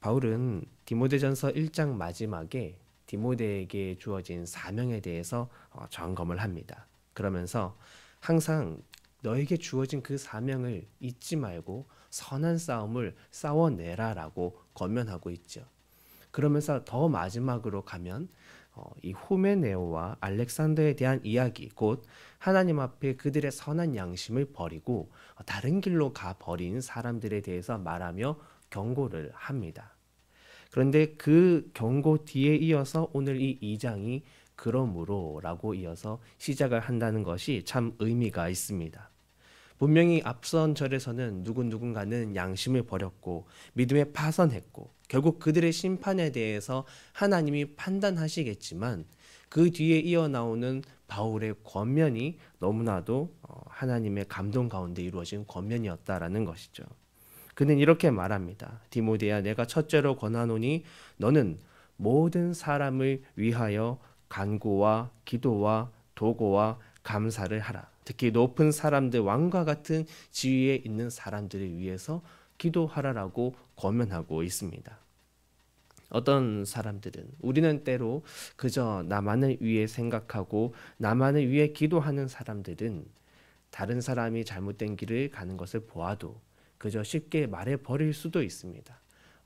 바울은 디모데전서 1장 마지막에 디모데에게 주어진 사명에 대해서 점검을 합니다. 그러면서 항상 너에게 주어진 그 사명을 잊지 말고 선한 싸움을 싸워내라라고 권면하고 있죠. 그러면서 더 마지막으로 가면 이 후메네오와 알렉산더에 대한 이야기, 곧 하나님 앞에 그들의 선한 양심을 버리고 다른 길로 가버린 사람들에 대해서 말하며 경고를 합니다. 그런데 그 경고 뒤에 이어서 오늘 이 2장이 그러므로 라고 이어서 시작을 한다는 것이 참 의미가 있습니다. 분명히 앞선 절에서는 누군가는 양심을 버렸고 믿음에 파선했고 결국 그들의 심판에 대해서 하나님이 판단하시겠지만 그 뒤에 이어나오는 바울의 권면이 너무나도 하나님의 감동 가운데 이루어진 권면이었다라는 것이죠. 그는 이렇게 말합니다. 디모데야, 내가 첫째로 권하노니 너는 모든 사람을 위하여 간구와 기도와 도고와 감사를 하라. 특히 높은 사람들, 왕과 같은 지위에 있는 사람들을 위해서 기도하라라고 권면하고 있습니다. 어떤 사람들은 우리는 때로 그저 나만을 위해 생각하고 나만을 위해 기도하는 사람들은 다른 사람이 잘못된 길을 가는 것을 보아도 그저 쉽게 말해버릴 수도 있습니다.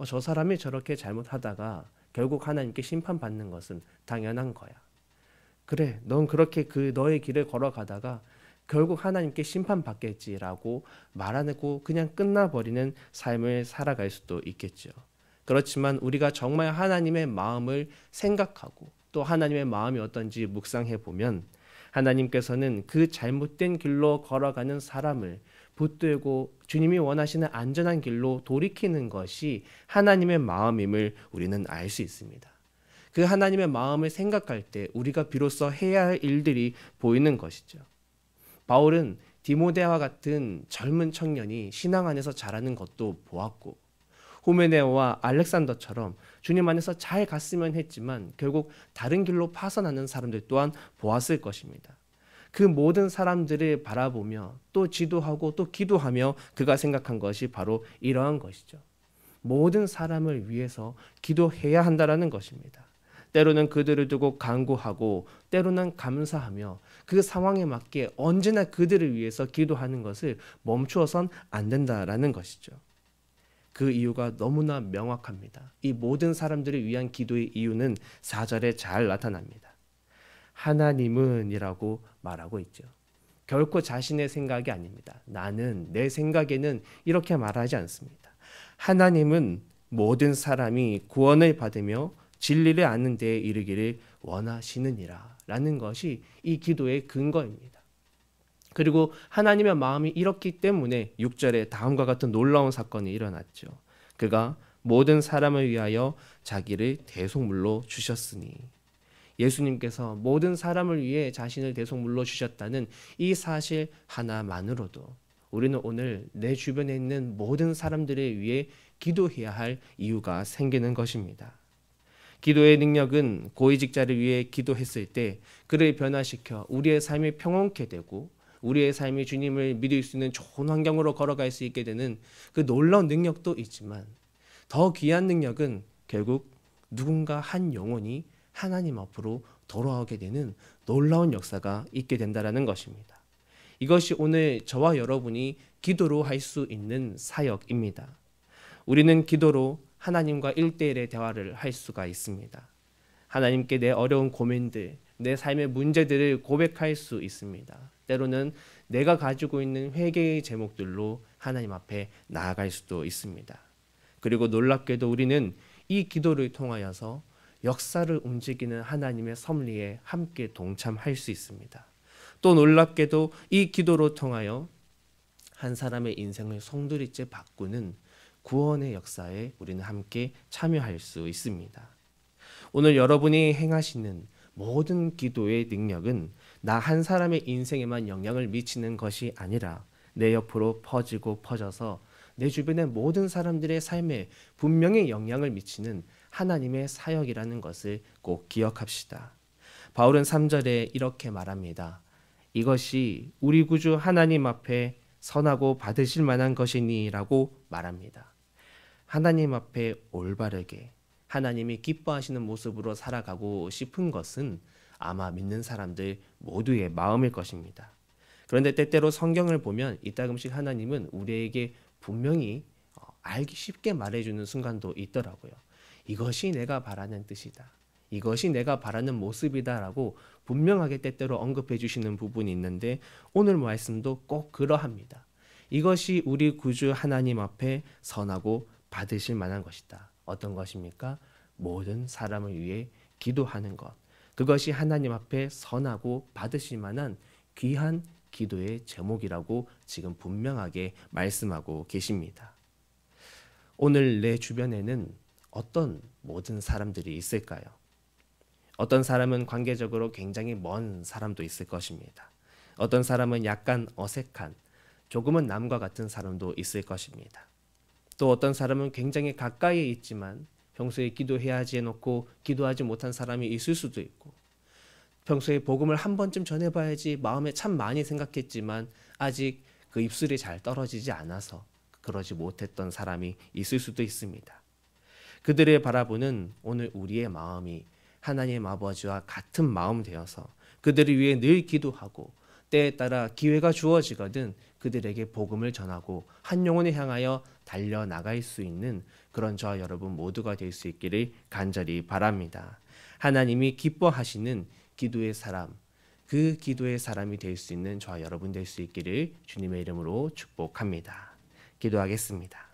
저 사람이 저렇게 잘못하다가 결국 하나님께 심판받는 것은 당연한 거야. 그래, 넌 그렇게 그 너의 길을 걸어가다가 결국 하나님께 심판받겠지라고 말하고 그냥 끝나버리는 삶을 살아갈 수도 있겠죠. 그렇지만 우리가 정말 하나님의 마음을 생각하고 또 하나님의 마음이 어떤지 묵상해 보면 하나님께서는 그 잘못된 길로 걸어가는 사람을 붙들고 주님이 원하시는 안전한 길로 돌이키는 것이 하나님의 마음임을 우리는 알 수 있습니다. 그 하나님의 마음을 생각할 때 우리가 비로소 해야 할 일들이 보이는 것이죠. 바울은 디모데와 같은 젊은 청년이 신앙 안에서 자라는 것도 보았고 후메네오와 알렉산더처럼 주님 안에서 잘 갔으면 했지만 결국 다른 길로 파선하는 사람들 또한 보았을 것입니다. 그 모든 사람들을 바라보며 또 지도하고 또 기도하며 그가 생각한 것이 바로 이러한 것이죠. 모든 사람을 위해서 기도해야 한다라는 것입니다. 때로는 그들을 두고 간구하고 때로는 감사하며 그 상황에 맞게 언제나 그들을 위해서 기도하는 것을 멈추어선 안 된다라는 것이죠. 그 이유가 너무나 명확합니다. 이 모든 사람들을 위한 기도의 이유는 4절에 잘 나타납니다. 하나님은 이라고 말하고 있죠. 결코 자신의 생각이 아닙니다. 나는, 내 생각에는 이렇게 말하지 않습니다. 하나님은 모든 사람이 구원을 받으며 진리를 아는 데에 이르기를 원하시느니라 라는 것이 이 기도의 근거입니다. 그리고 하나님의 마음이 이렇기 때문에 6절에 다음과 같은 놀라운 사건이 일어났죠. 그가 모든 사람을 위하여 자기를 대속물로 주셨으니, 예수님께서 모든 사람을 위해 자신을 대속물로 주셨다는 이 사실 하나만으로도 우리는 오늘 내 주변에 있는 모든 사람들을 위해 기도해야 할 이유가 생기는 것입니다. 기도의 능력은 고위직자를 위해 기도했을 때 그를 변화시켜 우리의 삶이 평온케 되고 우리의 삶이 주님을 믿을 수 있는 좋은 환경으로 걸어갈 수 있게 되는 그 놀라운 능력도 있지만 더 귀한 능력은 결국 누군가 한 영혼이 하나님 앞으로 돌아오게 되는 놀라운 역사가 있게 된다는 것입니다. 이것이 오늘 저와 여러분이 기도로 할 수 있는 사역입니다. 우리는 기도로 하나님과 1:1의 대화를 할 수가 있습니다. 하나님께 내 어려운 고민들, 내 삶의 문제들을 고백할 수 있습니다. 때로는 내가 가지고 있는 회개의 제목들로 하나님 앞에 나아갈 수도 있습니다. 그리고 놀랍게도 우리는 이 기도를 통하여서 역사를 움직이는 하나님의 섭리에 함께 동참할 수 있습니다. 또 놀랍게도 이 기도로 통하여 한 사람의 인생을 송두리째 바꾸는 구원의 역사에 우리는 함께 참여할 수 있습니다. 오늘 여러분이 행하시는 모든 기도의 능력은 나 한 사람의 인생에만 영향을 미치는 것이 아니라 내 옆으로 퍼지고 퍼져서 내 주변의 모든 사람들의 삶에 분명히 영향을 미치는 하나님의 사역이라는 것을 꼭 기억합시다. 바울은 3절에 이렇게 말합니다. 이것이 우리 구주 하나님 앞에 선하고 받으실 만한 것이니 라고 말합니다. 하나님 앞에 올바르게 하나님이 기뻐하시는 모습으로 살아가고 싶은 것은 아마 믿는 사람들 모두의 마음일 것입니다. 그런데 때때로 성경을 보면 이따금씩 하나님은 우리에게 분명히 알기 쉽게 말해주는 순간도 있더라고요. 이것이 내가 바라는 뜻이다. 이것이 내가 바라는 모습이다라고 분명하게 때때로 언급해 주시는 부분이 있는데 오늘 말씀도 꼭 그러합니다. 이것이 우리 구주 하나님 앞에 선하고 받으실 만한 것이다. 어떤 것입니까? 모든 사람을 위해 기도하는 것. 그것이 하나님 앞에 선하고 받으실 만한 귀한 기도의 제목이라고 지금 분명하게 말씀하고 계십니다. 오늘 내 주변에는 어떤 모든 사람들이 있을까요? 어떤 사람은 관계적으로 굉장히 먼 사람도 있을 것입니다. 어떤 사람은 약간 어색한, 조금은 남과 같은 사람도 있을 것입니다. 또 어떤 사람은 굉장히 가까이에 있지만 평소에 기도해야지 해놓고 기도하지 못한 사람이 있을 수도 있고, 평소에 복음을 한 번쯤 전해봐야지 마음에 참 많이 생각했지만 아직 그 입술이 잘 떨어지지 않아서 그러지 못했던 사람이 있을 수도 있습니다. 그들을 바라보는 오늘 우리의 마음이 하나님 아버지와 같은 마음 되어서 그들을 위해 늘 기도하고 때에 따라 기회가 주어지거든 그들에게 복음을 전하고 한 영혼을 향하여 달려나갈 수 있는 그런 저와 여러분 모두가 될 수 있기를 간절히 바랍니다. 하나님이 기뻐하시는 기도의 사람, 그 기도의 사람이 될 수 있는 저와 여러분 될 수 있기를 주님의 이름으로 축복합니다. 기도하겠습니다.